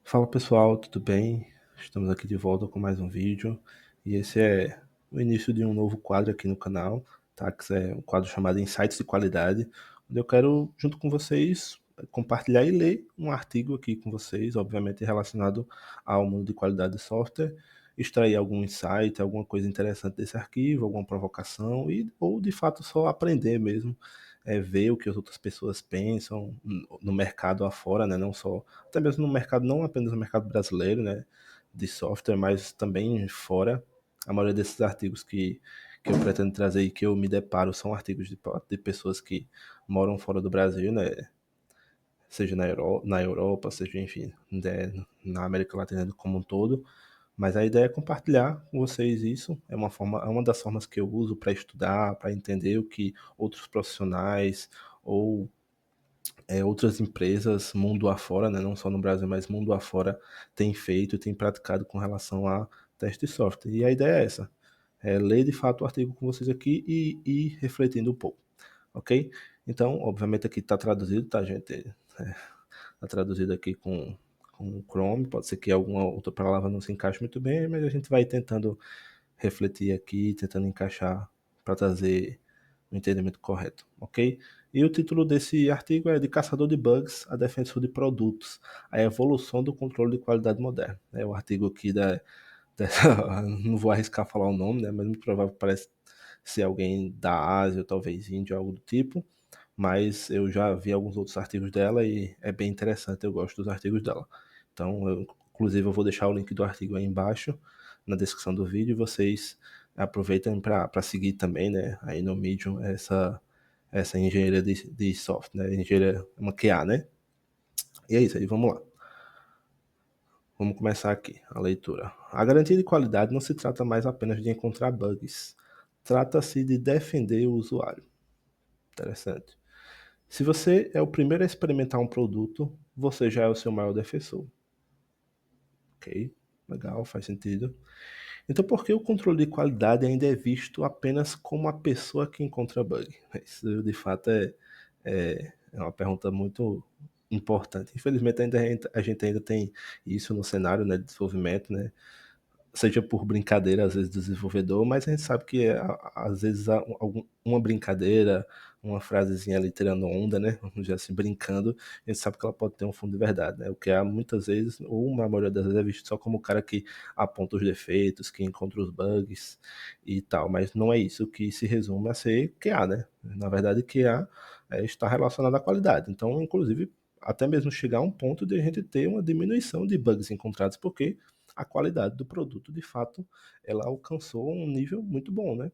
Fala pessoal, tudo bem? Estamos aqui de volta com mais um vídeo e esse é o início de um novo quadro aqui no canal, tá? Que é um quadro chamado Insights de Qualidade, onde eu quero, junto com vocês, compartilhar e ler um artigo aqui com vocês, obviamente relacionado ao mundo de qualidade de software, extrair algum insight, alguma coisa interessante desse arquivo, alguma provocação ou de fato só aprender mesmo, ver o que as outras pessoas pensam no mercado afora, né? Não só até mesmo no mercado, não apenas no mercado brasileiro, né, de software, mas também fora. A maioria desses artigos que eu pretendo trazer e que eu me deparo são artigos de pessoas que moram fora do Brasil, né, seja na Europa, seja, enfim, né, na América Latina como um todo. Mas a ideia é compartilhar com vocês isso. É uma das formas que eu uso para estudar, para entender o que outros profissionais ou outras empresas mundo afora, né, não só no Brasil, mas mundo afora, têm feito e têm praticado com relação a teste de software. E a ideia é essa, ler de fato o artigo com vocês aqui e ir refletindo um pouco, ok? Então, obviamente aqui está traduzido, tá, gente? Está traduzido aqui com o Chrome, pode ser que alguma outra palavra não se encaixe muito bem, mas a gente vai tentando refletir aqui, tentando encaixar para trazer o entendimento correto, ok? E o título desse artigo é De Caçador de Bugs a Defensor de Produtos, a evolução do controle de qualidade moderno. É o artigo aqui não vou arriscar falar o nome, né, mas muito provável que parece ser alguém da Ásia, ou talvez Índia, algo do tipo, mas eu já vi alguns outros artigos dela e é bem interessante, eu gosto dos artigos dela. Então, inclusive, eu vou deixar o link do artigo aí embaixo, na descrição do vídeo, e vocês aproveitem para seguir também, né, aí no Medium, essa engenharia de software, né, engenharia, uma QA, né? E é isso aí, vamos lá. Vamos começar aqui a leitura. A garantia de qualidade não se trata mais apenas de encontrar bugs, trata-se de defender o usuário. Interessante. Se você é o primeiro a experimentar um produto, você já é o seu maior defensor. Ok, legal, faz sentido. Então, por que o controle de qualidade ainda é visto apenas como a pessoa que encontra bug? Isso, de fato, é uma pergunta muito importante. Infelizmente, a gente ainda tem isso no cenário, né, de desenvolvimento, né? Seja por brincadeira, às vezes, do desenvolvedor, mas a gente sabe que às vezes uma brincadeira, uma frasezinha ali tirando onda, né? Vamos dizer assim, brincando, a gente sabe que ela pode ter um fundo de verdade, né? O que há muitas vezes, ou na maioria das vezes, é visto só como o cara que aponta os defeitos, que encontra os bugs e tal, mas não é isso que se resume a ser QA, né? Na verdade, QA está relacionado à qualidade. Então, inclusive, até mesmo chegar a um ponto de a gente ter uma diminuição de bugs encontrados, porque a qualidade do produto, de fato, ela alcançou um nível muito bom, né?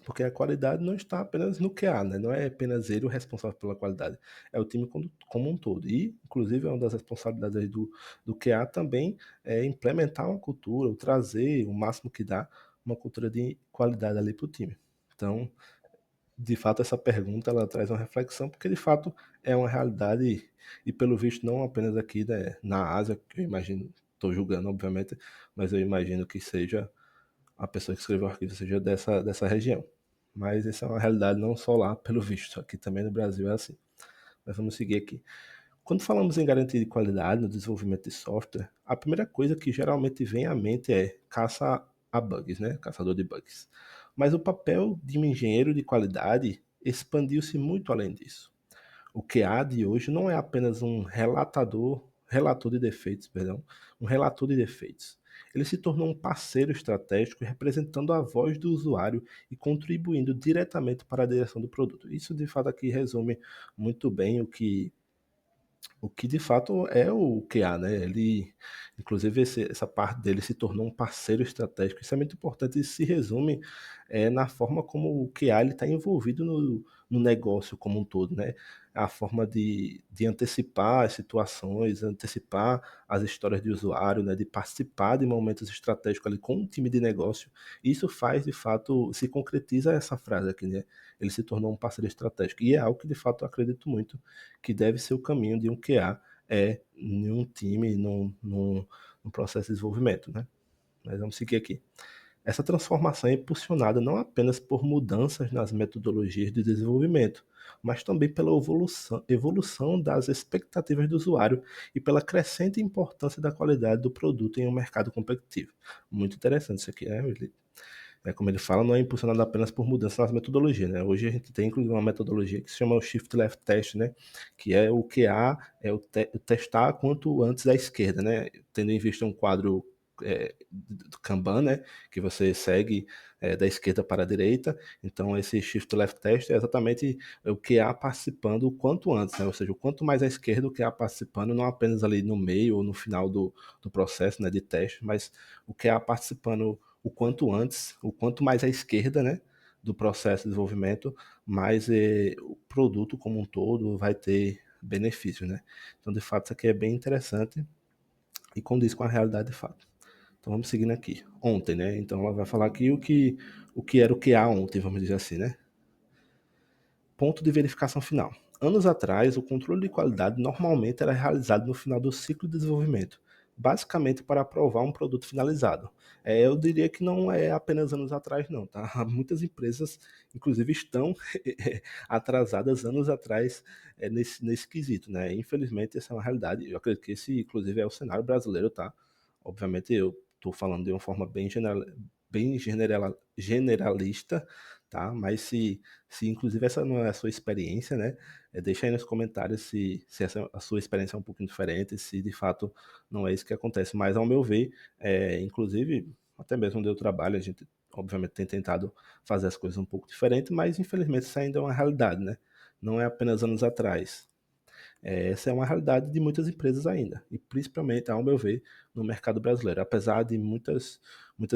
Porque a qualidade não está apenas no QA, né? Não é apenas ele o responsável pela qualidade, é o time como um todo. E, inclusive, é uma das responsabilidades aí do QA também é implementar uma cultura, ou trazer o máximo que dá uma cultura de qualidade ali para o time. Então, de fato, essa pergunta ela traz uma reflexão, porque de fato é uma realidade, e pelo visto não apenas aqui, né, na Ásia, que eu imagino, estou julgando obviamente, mas eu imagino que seja a pessoa que escreveu o arquivo seja dessa região. Mas essa é uma realidade não só lá, pelo visto, aqui também no Brasil é assim. Mas vamos seguir aqui. Quando falamos em garantia de qualidade no desenvolvimento de software, a primeira coisa que geralmente vem à mente é caça a bugs, né? Caçador de bugs. Mas o papel de um engenheiro de qualidade expandiu-se muito além disso. O QA de hoje não é apenas relator de defeitos, perdão, um relator de defeitos. Ele se tornou um parceiro estratégico representando a voz do usuário e contribuindo diretamente para a direção do produto. Isso de fato aqui resume muito bem o que de fato é o QA, né? Ele, inclusive, essa parte dele se tornou um parceiro estratégico. Isso é muito importante e se resume na forma como o QA está envolvido no negócio como um todo, né? A forma de antecipar as situações, antecipar as histórias de usuário, né? De participar de momentos estratégicos ali com um time de negócio. Isso faz, de fato, se concretiza essa frase aqui, né? Ele se tornou um parceiro estratégico. E é algo que, de fato, eu acredito muito que deve ser o caminho de um QA em um time, num processo de desenvolvimento, né? Mas vamos seguir aqui. Essa transformação é impulsionada não apenas por mudanças nas metodologias de desenvolvimento, mas também pela evolução das expectativas do usuário e pela crescente importância da qualidade do produto em um mercado competitivo. Muito interessante isso aqui, né? Como ele fala, não é impulsionado apenas por mudanças nas metodologias, né? Hoje a gente tem inclusive uma metodologia que se chama o Shift Left Test, né? Que é o QA, o testar quanto antes da esquerda, né? Tendo em vista um quadro do Kanban, né? Que você segue da esquerda para a direita. Então esse Shift Left Test é exatamente o QA participando o quanto antes, né? Ou seja, o quanto mais à esquerda o QA participando, não apenas ali no meio ou no final do processo, né, de teste, mas o QA participando o quanto antes, o quanto mais à esquerda, né, do processo de desenvolvimento, mais o produto como um todo vai ter benefícios, né? Então, de fato, isso aqui é bem interessante e condiz com a realidade de fato. Então, vamos seguindo aqui. Ontem, né? Então, ela vai falar aqui o que era o QA ontem, vamos dizer assim, né? Ponto de verificação final. Anos atrás, o controle de qualidade normalmente era realizado no final do ciclo de desenvolvimento, basicamente para aprovar um produto finalizado. Eu diria que não é apenas anos atrás, não, tá? Muitas empresas, inclusive, estão atrasadas anos atrás nesse quesito, né? Infelizmente, essa é uma realidade. Eu acredito que esse, inclusive, é o cenário brasileiro, tá? Obviamente, eu estou falando de uma forma generalista, tá? Mas se inclusive essa não é a sua experiência, né? Deixa aí nos comentários se essa, a sua experiência é um pouquinho diferente, se de fato não é isso que acontece. Mas ao meu ver, inclusive, até mesmo onde eu trabalho, a gente obviamente tem tentado fazer as coisas um pouco diferente, mas infelizmente isso ainda é uma realidade, né? Não é apenas anos atrás. Essa é uma realidade de muitas empresas ainda, e principalmente, ao meu ver, no mercado brasileiro. Apesar de muitas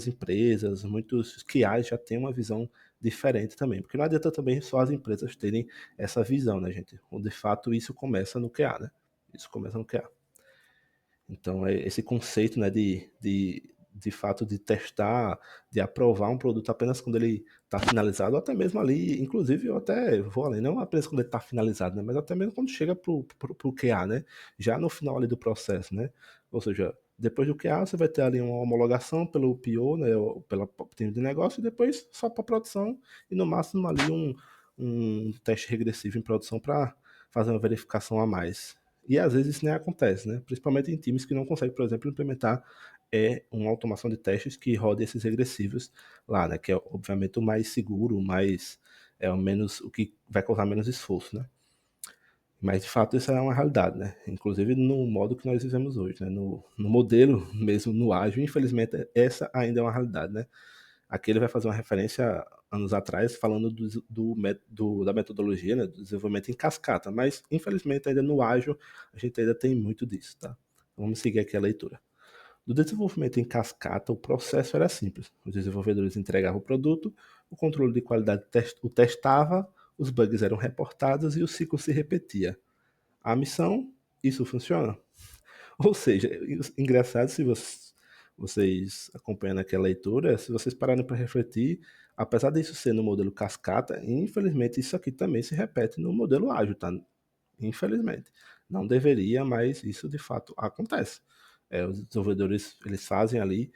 empresas, muitos QAs já têm uma visão diferente também, porque não adianta também só as empresas terem essa visão, né, gente? De fato, isso começa no QA, né? Isso começa no QA. Então, esse conceito, né, de fato de testar, de aprovar um produto apenas quando ele está finalizado, ou até mesmo ali, inclusive eu até vou além, não apenas quando ele está finalizado, né, mas até mesmo quando chega pro QA, né, já no final ali do processo, né, ou seja, depois do QA você vai ter ali uma homologação pelo PO, né, ou pela time de negócio, e depois só para produção e no máximo ali um teste regressivo em produção para fazer uma verificação a mais. E às vezes isso nem acontece, né? Principalmente em times que não conseguem, por exemplo, implementar uma automação de testes que rode esses regressivos lá, né? Que é obviamente o mais seguro, o que vai causar menos esforço, né? Mas de fato isso é uma realidade, né? Inclusive no modo que nós vivemos hoje, né? No modelo mesmo, no ágil, infelizmente essa ainda é uma realidade, né? Aqui ele vai fazer uma referência anos atrás, falando da metodologia, né, do desenvolvimento em cascata, mas infelizmente ainda no ágil a gente ainda tem muito disso, tá? Vamos seguir aqui a leitura. No desenvolvimento em cascata, o processo era simples. Os desenvolvedores entregavam o produto, o controle de qualidade o testava, os bugs eram reportados e o ciclo se repetia. A missão, isso funciona? Ou seja, engraçado se vocês acompanhando aquela leitura, se vocês pararem para refletir, apesar disso ser no modelo cascata, infelizmente isso aqui também se repete no modelo ágil, tá? Infelizmente. Não deveria, mas isso de fato acontece. Os desenvolvedores, eles fazem ali.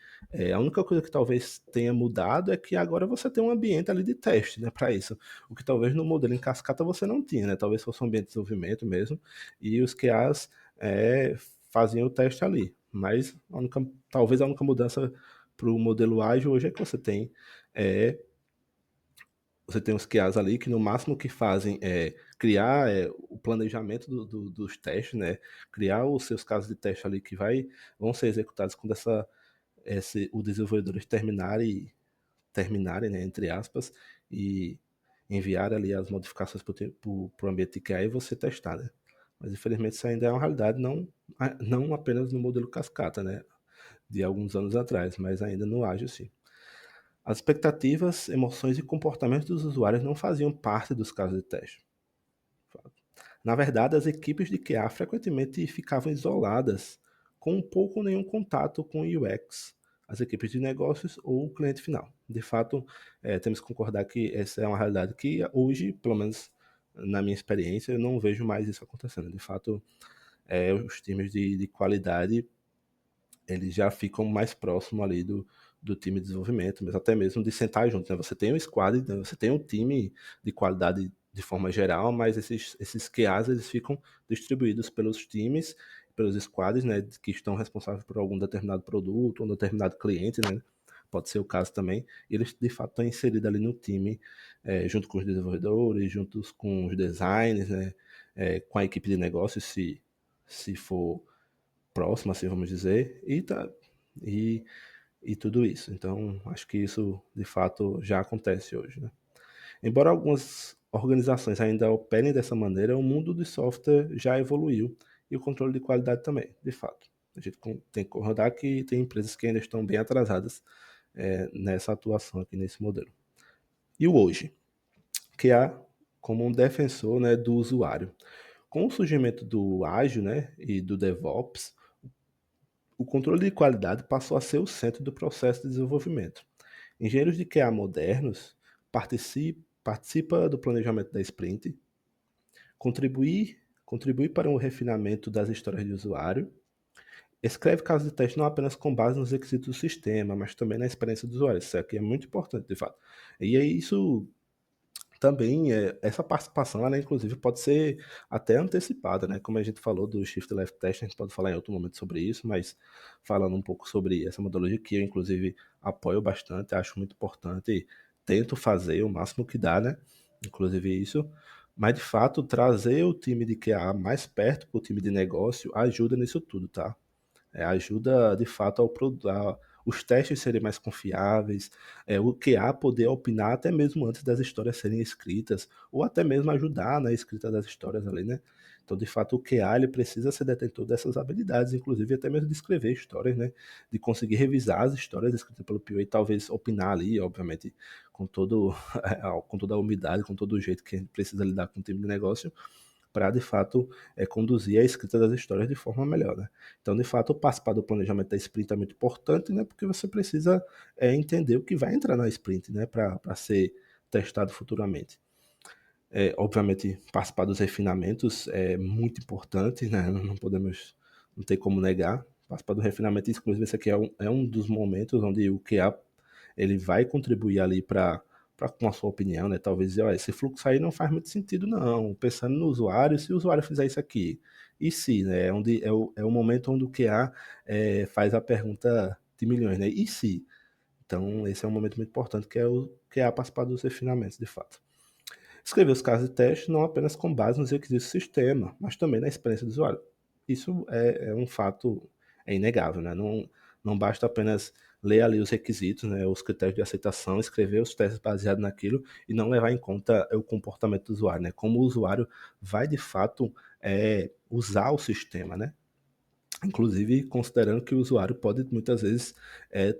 A única coisa que talvez tenha mudado é que agora você tem um ambiente ali de teste, né, para isso. O que talvez no modelo em cascata você não tinha, né? Talvez fosse um ambiente de desenvolvimento mesmo, e os QAs faziam o teste ali. Mas talvez a única mudança para o modelo ágil hoje é que é, você tem os QAs ali que no máximo que fazem é criar o planejamento dos testes, né? Criar os seus casos de teste ali que vão ser executados quando os desenvolvedores terminarem, né, entre aspas, e enviar ali as modificações para o ambiente de QA e você testar, né? Mas infelizmente isso ainda é uma realidade, não apenas no modelo cascata, né? De alguns anos atrás, mas ainda no ágil sim. As expectativas, emoções e comportamentos dos usuários não faziam parte dos casos de teste. Na verdade, as equipes de QA frequentemente ficavam isoladas, com pouco ou nenhum contato com o UX, as equipes de negócios ou o cliente final. De fato, temos que concordar que essa é uma realidade que hoje, pelo menos na minha experiência, eu não vejo mais isso acontecendo. De fato, os times de qualidade eles já ficam mais próximos ali do time de desenvolvimento, mas até mesmo de sentar junto, né? Você tem um squad, né? Você tem um time de qualidade de forma geral, mas esses QAs eles ficam distribuídos pelos times, pelos squads, né, que estão responsáveis por algum determinado produto, um determinado cliente, né? Pode ser o caso também. E eles de fato estão inseridos ali no time, junto com os desenvolvedores, juntos com os designers, né? Com a equipe de negócios, se for próxima, assim vamos dizer, e, e tudo isso. Então, acho que isso de fato já acontece hoje, né? Embora algumas organizações ainda operem dessa maneira, o mundo do software já evoluiu e o controle de qualidade também, de fato. A gente tem que concordar que tem empresas que ainda estão bem atrasadas nessa atuação aqui nesse modelo. E o hoje, que há como um defensor, né, do usuário. Com o surgimento do ágil, né, e do DevOps, o controle de qualidade passou a ser o centro do processo de desenvolvimento. Engenheiros de QA modernos participa do planejamento da sprint, contribuir para o refinamento das histórias de usuário, escreve casos de teste não apenas com base nos requisitos do sistema, mas também na experiência do usuário. Isso aqui é muito importante, de fato. E aí isso também, essa participação, ela inclusive pode ser até antecipada, né? Como a gente falou do Shift Left Test, a gente pode falar em outro momento sobre isso, mas falando um pouco sobre essa metodologia que eu inclusive apoio bastante, acho muito importante, tento fazer o máximo que dá, né? Inclusive isso, mas de fato trazer o time de QA mais perto para o time de negócio ajuda nisso tudo, tá? Ajuda de fato os testes serem mais confiáveis, o QA poder opinar até mesmo antes das histórias serem escritas, ou até mesmo ajudar na escrita das histórias ali, né? Então, de fato, o QA ele precisa ser detentor dessas habilidades, inclusive até mesmo de escrever histórias, né? De conseguir revisar as histórias escritas pelo PO e talvez opinar ali, obviamente, com, todo, com toda a umidade, com todo o jeito que a gente precisa lidar com o time de negócio, para de fato conduzir a escrita das histórias de forma melhor, né? Então, de fato, participar do planejamento da sprint é muito importante, né? Porque você precisa entender o que vai entrar na sprint, né? Para ser testado futuramente. Obviamente, participar dos refinamentos é muito importante, né? Não podemos, não tem como negar. Participar do refinamento, inclusive, esse aqui é um dos momentos onde o QA ele vai contribuir ali com a sua opinião, né? Talvez dizer, esse fluxo aí não faz muito sentido, não. Pensando no usuário, se o usuário fizer isso aqui, e se, né? É o momento onde o QA faz a pergunta de milhões, né? E se? Então, esse é um momento muito importante, que é o QA participar dos refinamentos, de fato. Escrever os casos de teste não apenas com base nos requisitos do sistema, mas também na experiência do usuário. Isso é um fato inegável, né? Não basta apenas ler ali os requisitos, né, os critérios de aceitação, escrever os testes baseados naquilo e não levar em conta o comportamento do usuário, né? Como o usuário vai de fato usar o sistema, né? Inclusive considerando que o usuário pode muitas vezes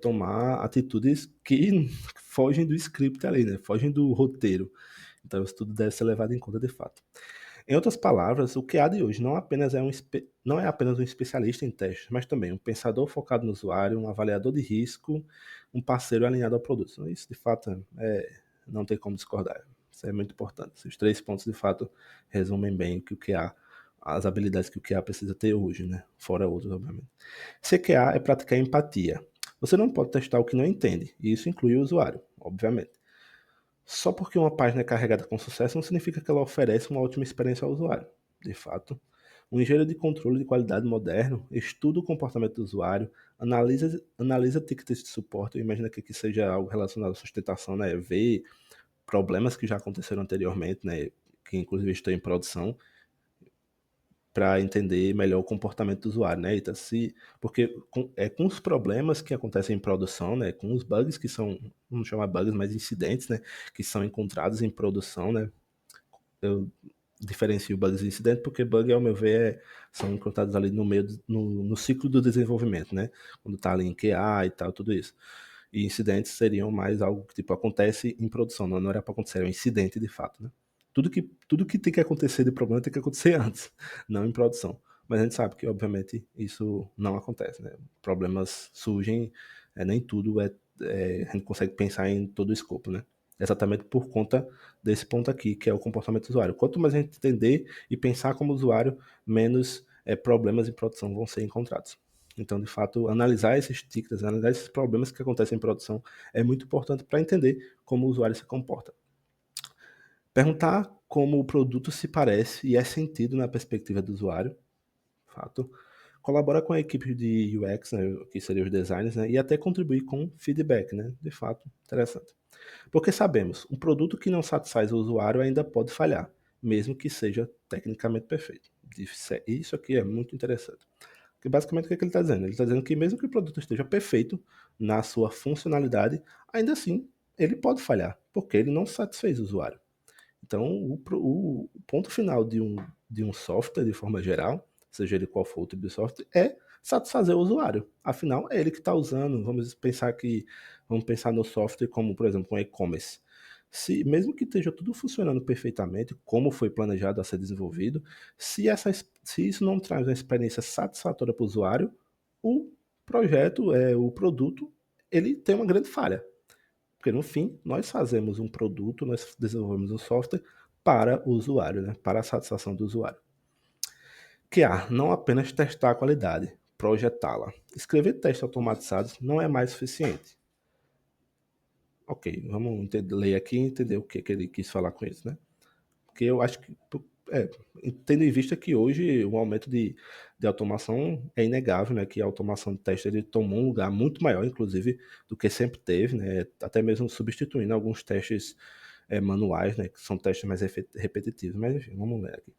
tomar atitudes que fogem do script ali, né? Fogem do roteiro. Então isso tudo deve ser levado em conta de fato. Em outras palavras, o QA de hoje não é apenas um especialista em testes, mas também um pensador focado no usuário, um avaliador de risco, um parceiro alinhado ao produto. Então, isso, de fato, não tem como discordar. Isso é muito importante. Esses 3 pontos, de fato, resumem bem o que as habilidades que o QA precisa ter hoje, né? Fora outros, obviamente. Ser QA é praticar empatia. Você não pode testar o que não entende, e isso inclui o usuário, obviamente. Só porque uma página é carregada com sucesso não significa que ela oferece uma ótima experiência ao usuário. De fato, um engenheiro de controle de qualidade moderno estuda o comportamento do usuário, analisa tickets de suporte, imagina que seja algo relacionado à sustentação, né? Ver problemas que já aconteceram anteriormente, né? Que inclusive estão em produção, para entender melhor o comportamento do usuário, né? Então, porque com os problemas que acontecem em produção, né? Com os bugs que são, vamos chamar bugs, mas incidentes, né? Que são encontrados em produção, né? Eu diferencio bugs e incidentes porque bug, ao meu ver, são encontrados ali no meio, no ciclo do desenvolvimento, né? Quando tá ali em QA e tal, tudo isso. E incidentes seriam mais algo que tipo acontece em produção, não era para acontecer, é um incidente de fato, né? Tudo que tem que acontecer de problema tem que acontecer antes, não em produção. Mas a gente sabe que, obviamente, isso não acontece, né? Problemas surgem, nem tudo a gente consegue pensar em todo o escopo, né? Exatamente por conta desse ponto aqui, que é o comportamento do usuário. Quanto mais a gente entender e pensar como usuário, menos problemas em produção vão ser encontrados. Então, de fato, analisar esses tickets, analisar esses problemas que acontecem em produção é muito importante para entender como o usuário se comporta. Perguntar como o produto se parece e é sentido na perspectiva do usuário, fato. Colabora com a equipe de UX, né, que seria os designers, né, e até contribuir com feedback, né, de fato, interessante. Porque sabemos, um produto que não satisfaz o usuário ainda pode falhar, mesmo que seja tecnicamente perfeito. Isso aqui é muito interessante. Porque basicamente o que, é que ele está dizendo? Ele está dizendo que mesmo que o produto esteja perfeito na sua funcionalidade, ainda assim ele pode falhar, porque ele não satisfez o usuário. Então, o ponto final de um software, de forma geral, seja ele qual for o tipo de software, é satisfazer o usuário. Afinal, é ele que está usando. Vamos pensar no software como, por exemplo, um e-commerce. Se, mesmo que esteja tudo funcionando perfeitamente, como foi planejado a ser desenvolvido, se isso não traz uma experiência satisfatória para o usuário, o o produto, ele tem uma grande falha. Porque no fim, nós fazemos um produto, nós desenvolvemos um software para o usuário, né? Para a satisfação do usuário. QA, não apenas testar a qualidade, projetá-la. Escrever testes automatizados não é mais suficiente. Ok, vamos ler aqui e entender o que ele quis falar com isso, né? Porque eu acho que, tendo em vista que hoje o aumento de automação é inegável, né? Que a automação de teste ele tomou um lugar muito maior, inclusive, do que sempre teve, né? Até mesmo substituindo alguns testes manuais, né? Que são testes mais repetitivos. Mas enfim, vamos ler aqui.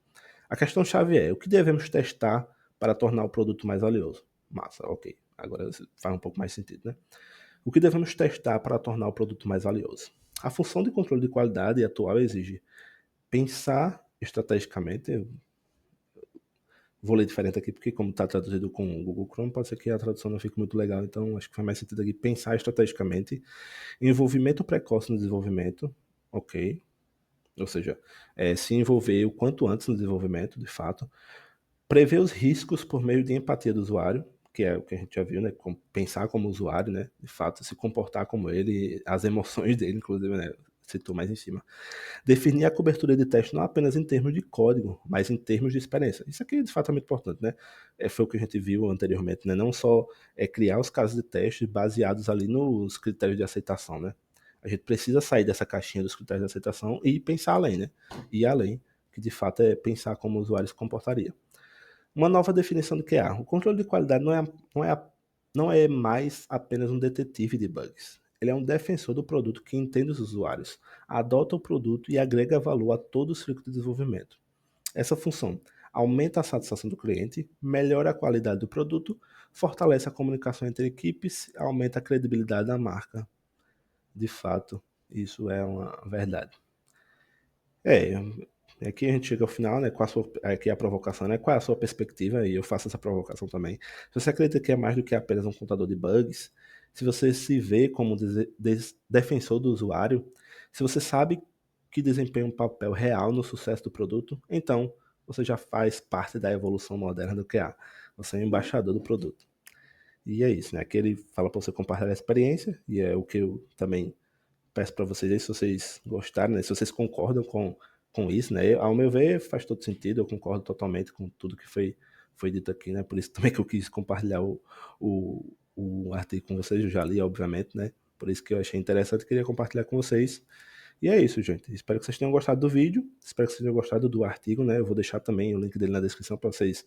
A questão-chave é: o que devemos testar para tornar o produto mais valioso? Massa, ok. Agora faz um pouco mais sentido, né? O que devemos testar para tornar o produto mais valioso? A função de controle de qualidade atual exige pensar estrategicamente. Eu vou ler diferente aqui, porque como está traduzido com o Google Chrome, pode ser que a tradução não fique muito legal, então acho que faz mais sentido aqui pensar estrategicamente. Envolvimento precoce no desenvolvimento, ok. Ou seja, se envolver o quanto antes no desenvolvimento, de fato. Prever os riscos por meio de empatia do usuário, que é o que a gente já viu, né? Pensar como usuário, né? De fato, se comportar como ele, as emoções dele, inclusive, né? Citou mais em cima. Definir a cobertura de teste não apenas em termos de código, mas em termos de experiência. Isso aqui de fato é muito importante, né? Foi o que a gente viu anteriormente, né? Não só criar os casos de teste baseados ali nos critérios de aceitação, né? A gente precisa sair dessa caixinha dos critérios de aceitação e pensar além, né? Ir além, que de fato é pensar como o usuário se comportaria. Uma nova definição do QA. O controle de qualidade não é mais apenas um detetive de bugs. Ele é um defensor do produto que entende os usuários, adota o produto e agrega valor a todo o ciclo de desenvolvimento. Essa função aumenta a satisfação do cliente, melhora a qualidade do produto, fortalece a comunicação entre equipes, aumenta a credibilidade da marca. De fato, isso é uma verdade. É, aqui a gente chega ao final, né? Aqui a provocação, né? Qual é a sua perspectiva? E eu faço essa provocação também. Se você acredita que é mais do que apenas um contador de bugs, se você se vê como defensor do usuário, se você sabe que desempenha um papel real no sucesso do produto, então você já faz parte da evolução moderna do QA. Você é um embaixador do produto. E é isso, né? Aqui ele fala para você compartilhar a experiência, e é o que eu também peço para vocês aí, se vocês gostaram, né? Se vocês concordam com isso, né? Ao meu ver, faz todo sentido, eu concordo totalmente com tudo que foi dito aqui, né? Por isso também que eu quis compartilhar o artigo com vocês, eu já li, obviamente, né? Por isso que eu achei interessante e queria compartilhar com vocês. E é isso, gente. Espero que vocês tenham gostado do vídeo, espero que vocês tenham gostado do artigo, né? Eu vou deixar também o link dele na descrição para vocês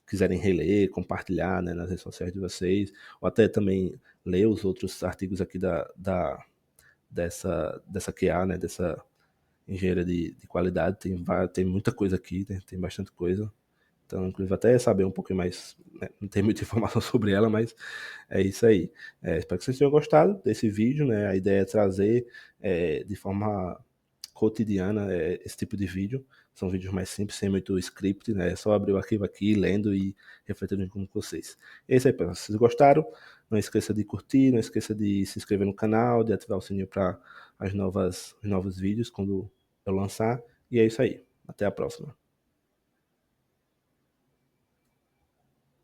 quiserem reler, compartilhar, né, nas redes sociais de vocês, ou até também ler os outros artigos aqui dessa QA, né, dessa engenharia de qualidade. Tem muita coisa aqui, né, tem bastante coisa. Então, inclusive, até saber um pouquinho mais, né, não tem muita informação sobre ela, mas é isso aí. Espero que vocês tenham gostado desse vídeo, né? A ideia é trazer de forma cotidiana esse tipo de vídeo. São vídeos mais simples, sem muito script, né? É só abrir o arquivo aqui, lendo e refletindo com vocês. É isso aí, pessoal. Se vocês gostaram, não esqueça de curtir, não esqueça de se inscrever no canal, de ativar o sininho para os novos vídeos quando eu lançar. E é isso aí. Até a próxima.